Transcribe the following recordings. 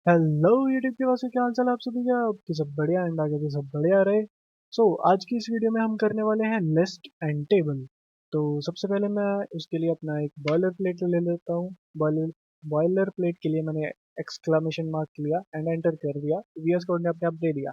Hello YouTube के वालों, क्या हाल चाल है आप सभी का। आपके सब बढ़िया एंड आगे भी सब बढ़िया रहे। आज की इस वीडियो में हम करने वाले हैं लिस्ट एंड टेबल। तो सबसे पहले मैं उसके लिए अपना एक बॉयलर प्लेट ले लेता हूँ। बॉयलर बॉयलर प्लेट के लिए मैंने एक्सक्लामेशन मार्क लिया एंड एंटर कर दिया। वीएस कोड ने अपने आप दे दिया।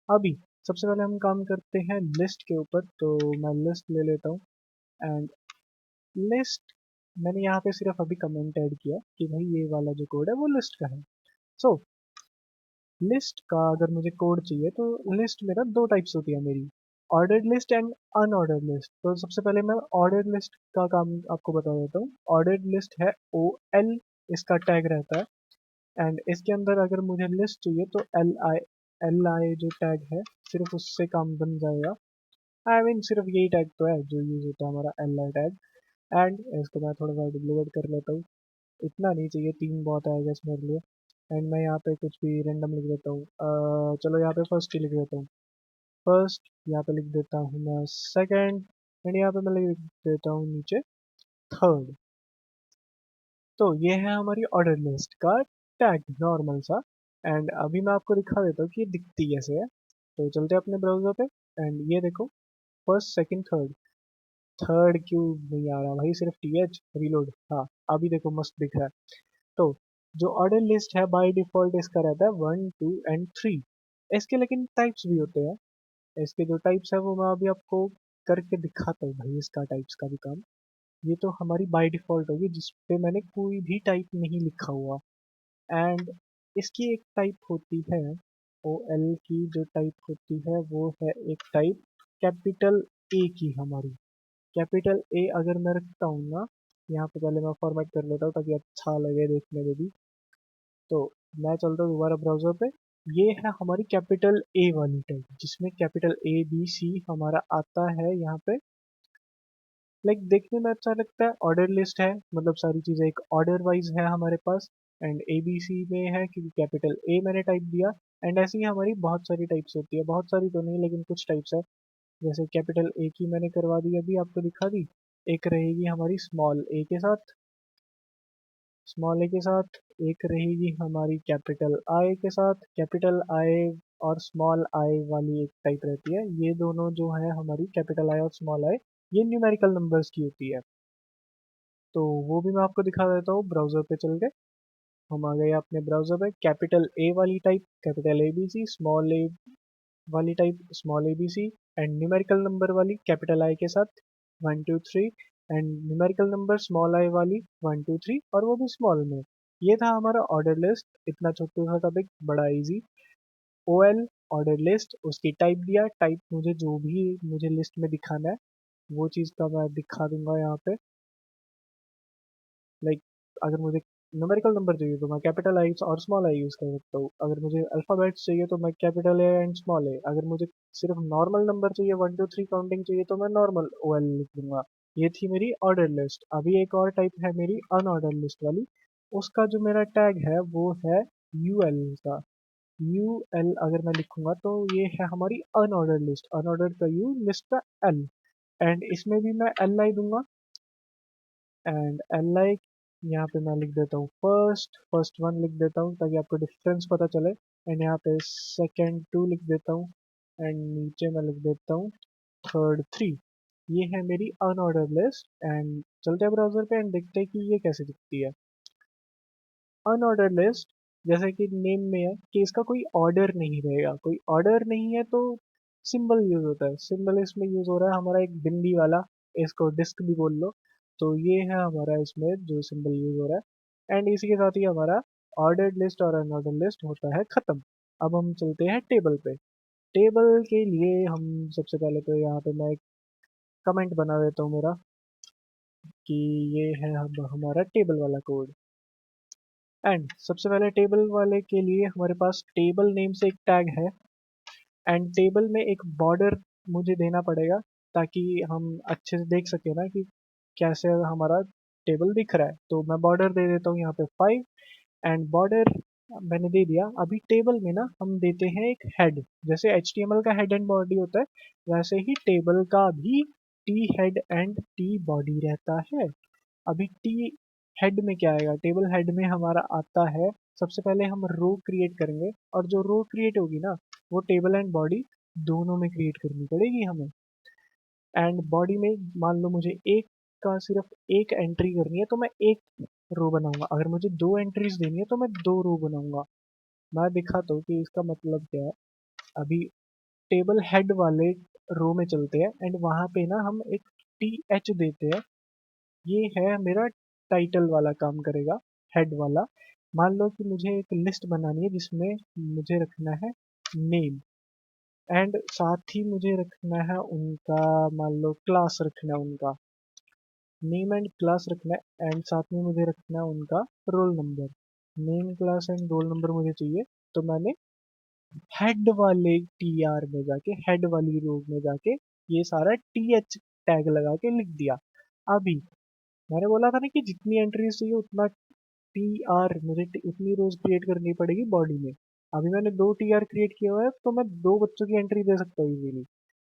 अभी सबसे पहले हम काम करते हैं लिस्ट के ऊपर, तो मैं लिस्ट ले लेता हूँ एंड लिस्ट मैंने यहाँ पे सिर्फ अभी कमेंट ऐड किया कि भाई ये वाला जो कोड है वो लिस्ट का है। सो लिस्ट का अगर मुझे कोड चाहिए तो लिस्ट मेरा दो टाइप्स होती है मेरी, ordered list and unordered list. तो सबसे पहले मैं ऑर्डर्ड लिस्ट का काम आपको बता देता हूँ। ऑर्डर्ड लिस्ट है ओ एल, इसका टैग रहता है एंड इसके अंदर अगर मुझे लिस्ट चाहिए तो एल आई जो टैग है सिर्फ उससे काम बन जाएगा। आई मीन सिर्फ यही टैग तो है जो यूज होता है हमारा एल आई टैग। एंड इसको मैं थोड़ा सा डिलीवर कर लेता हूँ। इतना नहीं चाहिए, तीन बहुत है आई गेस मेरे लिए। एंड मैं यहाँ पे कुछ भी रैंडम लिख देता हूँ। चलो यहाँ पे फर्स्ट ही लिख देता हूँ। फर्स्ट यहाँ पे लिख देता हूँ मैं सेकंड एंड यहाँ पे मैं लिख देता हूँ नीचे थर्ड। तो ये है हमारी ऑर्डर लिस्ट का टैग नॉर्मल सा। एंड अभी मैं आपको दिखा देता हूँ कि ये दिखती कैसे है। तो चलते हैं अपने ब्राउजर पे एंड ये देखो, फर्स्ट सेकंड थर्ड। थर्ड क्यों नहीं आ रहा भाई, सिर्फ टी एच रीलोड। हाँ अभी देखो मस्त दिख रहा है। तो जो ऑर्डर लिस्ट है बाय डिफॉल्ट इसका रहता है 1 2 एंड 3। इसके लेकिन टाइप्स भी होते हैं। इसके जो टाइप्स है वो मैं अभी आपको करके दिखाता हूँ भाई, इसका टाइप्स का भी काम। ये तो हमारी बाय डिफॉल्ट होगी जिस पे मैंने कोई भी टाइप नहीं लिखा हुआ। एंड इसकी एक टाइप होती है ओ एल की, जो टाइप होती है वो है एक टाइप कैपिटल ए की हमारी। कैपिटल ए अगर मैं रखता हूँ ना, यहाँ पे पहले मैं फॉर्मेट कर लेता हूँ ताकि अच्छा लगे देखने में भी। तो मैं चलता हूँ दोबारा ब्राउज़र पे। ये है हमारी कैपिटल ए वाली टैग जिसमें कैपिटल ए बी सी हमारा आता है यहाँ पे। लाइक देखने में अच्छा लगता है, ऑर्डर लिस्ट है मतलब सारी चीज़ें एक ऑर्डर वाइज है हमारे पास। एंड ए बी सी में है क्योंकि कैपिटल ए मैंने टाइप दिया। एंड ऐसी ही हमारी बहुत सारी टाइप्स होती है, बहुत सारी तो नहीं लेकिन कुछ टाइप्स है। जैसे कैपिटल ए की मैंने करवा दी, अभी आपको दिखा दी। एक रहेगी हमारी स्मॉल ए के साथ, स्मॉल ए के साथ। एक रहेगी हमारी कैपिटल आई के साथ, कैपिटल आई और स्मॉल आई वाली एक टाइप रहती है। ये दोनों जो है हमारी कैपिटल आई और स्मॉल आई, ये न्यूमेरिकल नंबर्स की होती है। तो वो भी मैं आपको दिखा देता हूँ ब्राउज़र पे चल के। हम आ गए अपने ब्राउज़र पे। कैपिटल ए वाली type capital A B C, small A वाली type small A B C, and numerical number वाली कैपिटल आई के साथ 1 2 3। And numerical number small I वाली 1 2 3 और वो भी स्मॉल में। ये था हमारा ऑर्डर लिस्ट, इतना छोटा सा टॉपिक, बड़ा easy. O L order list, उसकी टाइप दिया, टाइप मुझे जो भी मुझे लिस्ट में दिखाना है वो चीज़ का मैं दिखा दूंगा यहाँ पे। लाइक अगर मुझे न्यूमेरिकल नंबर चाहिए तो मैं कैपिटल आई और स्मॉल आई यूज़ कर सकता हूँ। अगर मुझे अल्फ़ाबेट्स चाहिए तो मैं कैपिटल ए एंड स्मॉल ए। अगर मुझे सिर्फ नॉर्मल नंबर चाहिए 1 2 3 काउंटिंग चाहिए तो मैं नॉर्मल ओ एल लिख दूंगा। ये थी मेरी ऑर्डर लिस्ट। अभी एक और टाइप है मेरी अनऑर्डर लिस्ट वाली। उसका जो मेरा टैग है वो है यू एल का। यू एल अगर मैं लिखूंगा तो ये है हमारी अनऑर्डर लिस्ट। अनऑर्डर का यू, लिस्ट का एल। एंड इसमें भी मैं एल आई दूंगा। एंड एल आई यहाँ पे मैं लिख देता हूँ फर्स्ट फर्स्ट वन लिख देता हूँ ताकि आपको डिफरेंस पता चले। एंड यहाँ पे सेकेंड टू लिख देता हूँ। एंड नीचे मैं लिख देता हूँ थर्ड थ्री। ये है मेरी अनऑर्डर लिस्ट। एंड चलते हैं ब्राउजर पे एंड देखते हैं कि ये कैसे दिखती है। अनऑर्डर लिस्ट जैसे कि नेम में है कि इसका कोई ऑर्डर नहीं रहेगा। कोई ऑर्डर नहीं है तो सिंबल यूज होता है। सिंबल इसमें यूज हो रहा है हमारा एक बिंदी वाला, इसको डिस्क भी बोल लो। तो ये है हमारा इसमें जो सिंबल यूज हो रहा है। एंड इसी के साथ ही हमारा ऑर्डर्ड लिस्ट और अनऑर्डर लिस्ट होता है खत्म। अब हम चलते हैं टेबल पे। टेबल के लिए हम सबसे पहले तो यहाँ पे मैं एक कमेंट बना देता हूँ मेरा कि ये है हमारा टेबल वाला कोड। एंड सबसे पहले टेबल वाले के लिए हमारे पास टेबल नेम से एक टैग है। एंड टेबल में एक बॉर्डर मुझे देना पड़ेगा ताकि हम अच्छे से देख सके ना कि कैसे हमारा टेबल दिख रहा है। तो मैं बॉर्डर दे देता हूँ यहाँ पे 5। एंड बॉर्डर मैंने दे दिया। अभी टेबल में ना हम देते हैं एक हेड। जैसे HTML का हेड एंड बॉडी होता है वैसे ही टेबल का भी T head and T body रहता है। अभी टी हेड में क्या आएगा, टेबल हेड में हमारा आता है, सबसे पहले हम रो क्रिएट करेंगे, और जो रो क्रिएट होगी ना वो टेबल एंड बॉडी दोनों में क्रिएट करनी पड़ेगी हमें। एंड बॉडी में मान लो मुझे एक का सिर्फ एक एंट्री करनी है तो मैं एक रो बनाऊंगा, अगर मुझे दो एंट्रीज देनी है तो मैं दो रो बनाऊंगा। मैं दिखाता हूँ कि इसका मतलब क्या है। अभी टेबल हेड वाले रो में चलते हैं एंड वहाँ पे ना हम एक टी एच देते हैं, ये है मेरा टाइटल वाला काम करेगा, हेड वाला। मान लो कि मुझे एक लिस्ट बनानी है जिसमें मुझे रखना है नेम, एंड साथ ही मुझे रखना है उनका, मान लो क्लास रखना है उनका, नेम एंड क्लास रखना है, एंड साथ में मुझे रखना है उनका roll number. Name class and roll number मुझे चाहिए, तो मैंने हेड वाले टी आर में जाके, हेड वाली रो में जाके ये सारा टी एच टैग लगा के लिख दिया। अभी मैंने बोला था ना कि जितनी एंट्रीज चाहिए उतना टी आर मुझे उतनी रोज क्रिएट करनी पड़ेगी बॉडी में। अभी मैंने दो टी आर क्रिएट किया हुआ है तो मैं दो बच्चों की एंट्री दे सकता हूँ इजीली।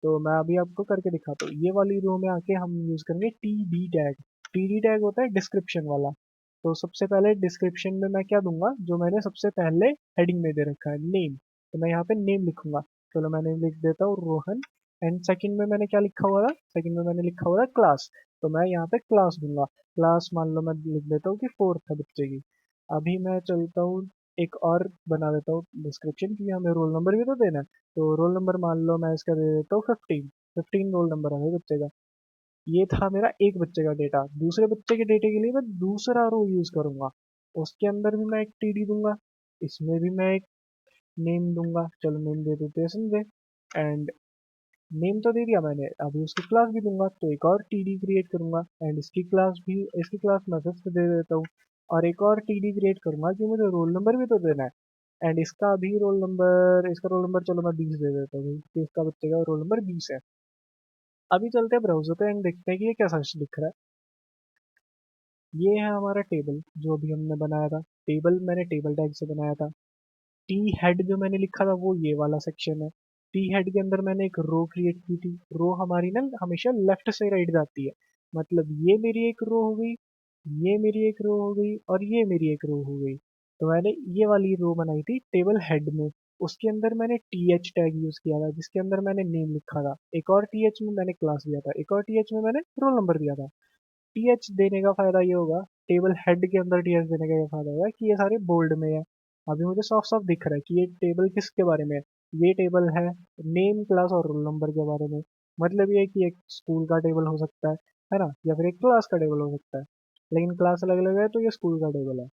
तो मैं अभी आपको करके दिखाता हूँ, ये वाली रो में आके हम यूज करेंगे T D tag. T D tag होता है डिस्क्रिप्शन वाला। तो सबसे पहले डिस्क्रिप्शन में मैं क्या दूंगा, जो मैंने सबसे पहले हेडिंग में दे रखा है नेम, तो मैं यहाँ पे नेम लिखूंगा। चलो मैंने लिख देता हूँ रोहन। एंड सेकंड में मैंने क्या लिखा हुआ था, सेकंड में मैंने लिखा हुआ था क्लास, तो मैं यहाँ पे क्लास दूंगा। क्लास मान लो मैं लिख देता हूँ कि फोर्थ है बच्चे की। अभी मैं चलता हूँ एक और बना देता हूँ डिस्क्रिप्शन की, हमें रोल नंबर भी तो देना है। तो रोल नंबर मान लो मैं इसका दे देता हूँ 15। 15 रोल नंबर है भाई बच्चे का। ये था मेरा एक बच्चे का डेटा। दूसरे बच्चे के डेटे के लिए मैं दूसरा रो यूज करूंगा, उसके अंदर भी मैं एक टीडी दूंगा, इसमें भी मैं एक नेम दूंगा। चलो नेम दे देते हैं संजय। एंड नेम तो दे दिया मैंने, अभी उसकी क्लास भी दूंगा, तो एक और टीडी क्रिएट करूंगा एंड इसकी क्लास मैं फिफ्थ दे देता हूँ। और एक और टीडी क्रिएट करूंगा कि मुझे रोल नंबर भी तो देना है, एंड इसका रोल नंबर चलो मैं 20 दे देता हूँ क्योंकि इसका बच्चे का रोल नंबर 20 है। अभी चलते हैं ब्राउजर पे एंड देखते हैं कि ये कैसा दिख रहा है। ये है हमारा टेबल जो अभी हमने बनाया था। टेबल मैंने टेबल टैग से बनाया था। टी हेड जो मैंने लिखा था वो ये वाला सेक्शन है। टी हेड के अंदर मैंने एक रो क्रिएट की थी। रो हमारी ना हमेशा लेफ्ट से राइट जाती है, मतलब ये मेरी एक रो हो गई, ये मेरी एक रो हो गई, और ये मेरी एक रो हो गई। तो मैंने ये वाली रो बनाई थी टेबल हेड में। उसके अंदर मैंने टी एच टैग यूज किया था जिसके अंदर मैंने नेम लिखा था, एक और टी एच में मैंने क्लास दिया था, एक और टी एच में मैंने रोल नंबर दिया था। टीएच देने का फायदा ये होगा, टेबल हेड के अंदर टीएच देने का ये फायदा होगा कि ये सारे बोल्ड में है। अभी मुझे साफ साफ दिख रहा है कि ये टेबल किसके बारे में है। ये टेबल है नेम क्लास और रोल नंबर के बारे में। मतलब ये है कि एक स्कूल का टेबल हो सकता है ना, या फिर एक क्लास का टेबल हो सकता है, लेकिन क्लास अलग अलग है तो ये स्कूल का टेबल है।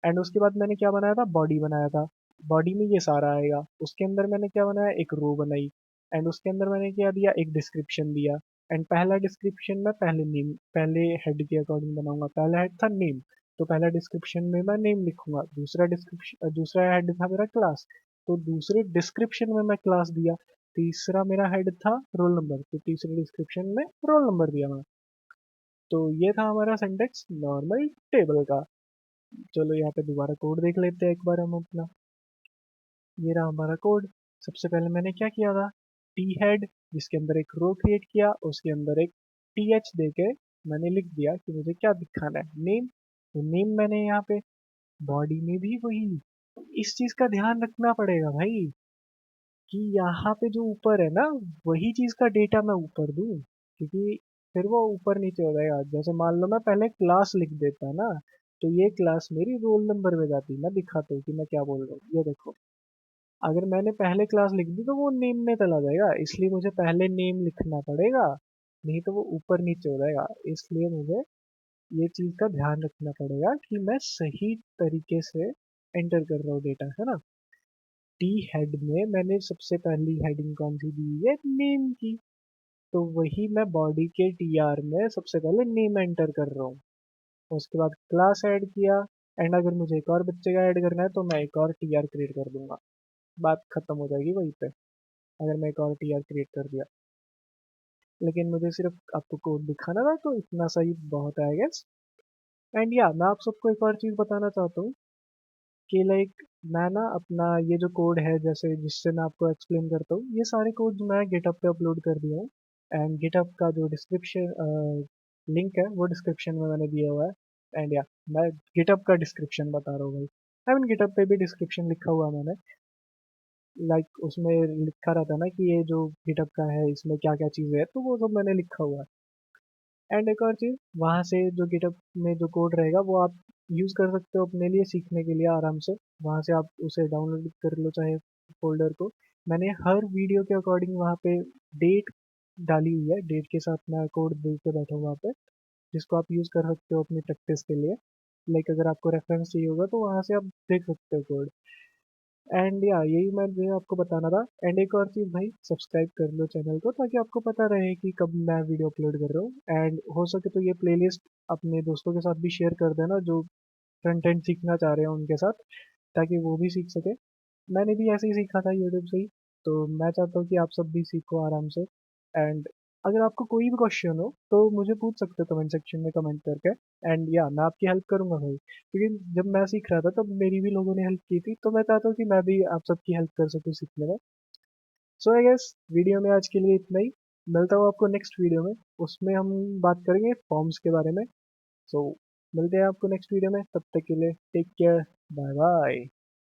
एंड उसके बाद मैंने क्या बनाया था, बॉडी बनाया था। बॉडी में ये सारा आएगा, उसके अंदर मैंने क्या बनाया, एक रो बनाई, एंड उसके अंदर मैंने क्या दिया, एक डिस्क्रिप्शन दिया। एंड पहला डिस्क्रिप्शन में पहले हेड के अकॉर्डिंग बनाऊंगा। पहला हेड था नेम, तो पहला डिस्क्रिप्शन में मैं नेम लिखूंगा। दूसरा हेड था मेरा क्लास, तो दूसरे डिस्क्रिप्शन में मैं क्लास दिया। तीसरा मेरा हेड था रोल नंबर, तो तीसरे डिस्क्रिप्शन में रोल नंबर दिया मैं। तो ये था हमारा सिंटेक्स नॉर्मल टेबल का। चलो यहाँ पे दोबारा कोड देख लेते हैं एक बार हम अपना। ये रहा हमारा कोड। सबसे पहले मैंने क्या किया था, टी हेड जिसके अंदर एक रो क्रिएट किया, उसके अंदर एक टी एच दे के मैंने लिख दिया कि मुझे क्या दिखाना है, नेम। तो नेम मैंने यहाँ पे, बॉडी में भी वही। इस चीज का ध्यान रखना पड़ेगा भाई कि यहाँ पे जो ऊपर है ना, वही चीज का डेटा मैं ऊपर दूं, क्योंकि फिर वो ऊपर नीचे हो जाएगा। जैसे मान लो मैं पहले क्लास लिख देता ना, तो ये क्लास मेरी रोल नंबर में जाती। मैं दिखाता हूँ कि मैं क्या बोल रहा हूँ, ये देखो। अगर मैंने पहले क्लास लिख दी तो वो नेम में चला जाएगा, इसलिए मुझे पहले नेम लिखना पड़ेगा, नहीं तो वो ऊपर नीचे हो जाएगा। इसलिए मुझे ये चीज का ध्यान रखना पड़ेगा कि मैं सही तरीके से एंटर कर रहा हूँ डेटा, है ना। टी हेड में मैंने सबसे पहली हेडिंग कौन सी दी है, नेम की, तो वही मैं बॉडी के टी आर में सबसे पहले नेम एंटर कर रहा हूँ। उसके बाद क्लास ऐड किया, एंड अगर मुझे एक और बच्चे का ऐड करना है तो मैं एक और टी आर क्रिएट कर दूंगा। बात खत्म हो जाएगी वहीं पे, अगर मैं एक और टी आर क्रिएट कर दिया। लेकिन मुझे सिर्फ आपको कोड दिखाना था तो इतना सही बहुत है आई गेस। एंड या मैं आप सबको एक और चीज़ बताना चाहता हूँ कि लाइक मैं ना अपना ये जो कोड है, जैसे जिससे मैं आपको एक्सप्लेन करता हूँ, ये सारे कोड मैं गिटहब पे अपलोड कर दिया हूँ। एंड गिटहब का जो डिस्क्रिप्शन लिंक है वो डिस्क्रिप्शन में मैंने दिया हुआ है। एंड या मैं गिटअप का डिस्क्रिप्शन बता रहा हूँ भाई। आई मीन गिटअप पे भी डिस्क्रिप्शन लिखा हुआ है मैंने, लाइक उसमें लिखा रहता है ना कि ये जो गिटअप का है इसमें क्या क्या चीज़ें हैं, तो वो सब मैंने लिखा हुआ है। एंड एक और चीज़, वहाँ से जो गिटअप में जो कोड रहेगा वो आप यूज़ कर सकते हो अपने लिए सीखने के लिए आराम से। वहाँ से आप उसे डाउनलोड कर लो चाहे फ़ोल्डर को। मैंने हर वीडियो के अकॉर्डिंग वहाँ पे डेट डाली हुई है, डेट के साथ मैं कोड दे के बैठा हूँ वहाँ पे, जिसको आप यूज़ कर सकते हो अपनी प्रैक्टिस के लिए। लाइक अगर आपको रेफरेंस चाहिए होगा तो वहाँ से आप देख सकते हो कोड। एंड या यही मैं जो आपको बताना था। एंड एक और चीज़ भाई, सब्सक्राइब कर लो चैनल को ताकि आपको पता रहे कि कब मैं वीडियो अपलोड कर रहा हूँ। एंड हो सके तो ये प्लेलिस्ट अपने दोस्तों के साथ भी शेयर कर देना जो फ्रंट एंड सीखना चाह रहे हैं उनके साथ, ताकि वो भी सीख सके। मैंने भी ऐसे ही सीखा था यूट्यूब से ही, तो मैं चाहता हूँ कि आप सब भी सीखो आराम से। एंड अगर आपको कोई भी क्वेश्चन हो तो मुझे पूछ सकते हो कमेंट सेक्शन में कमेंट करके। एंड या मैं आपकी हेल्प करूंगा भाई, क्योंकि जब मैं सीख रहा था तब मेरी भी लोगों ने हेल्प की थी, तो मैं चाहता हूँ कि मैं भी आप सबकी हेल्प कर सकूँ सीखने में। सो आई गेस वीडियो में आज के लिए इतना ही। मिलता हूँ आपको नेक्स्ट वीडियो में, उसमें हम बात करेंगे फॉर्म्स के बारे में। सो मिलते हैं आपको नेक्स्ट वीडियो में, तब तक के लिए टेक केयर, बाय बाय।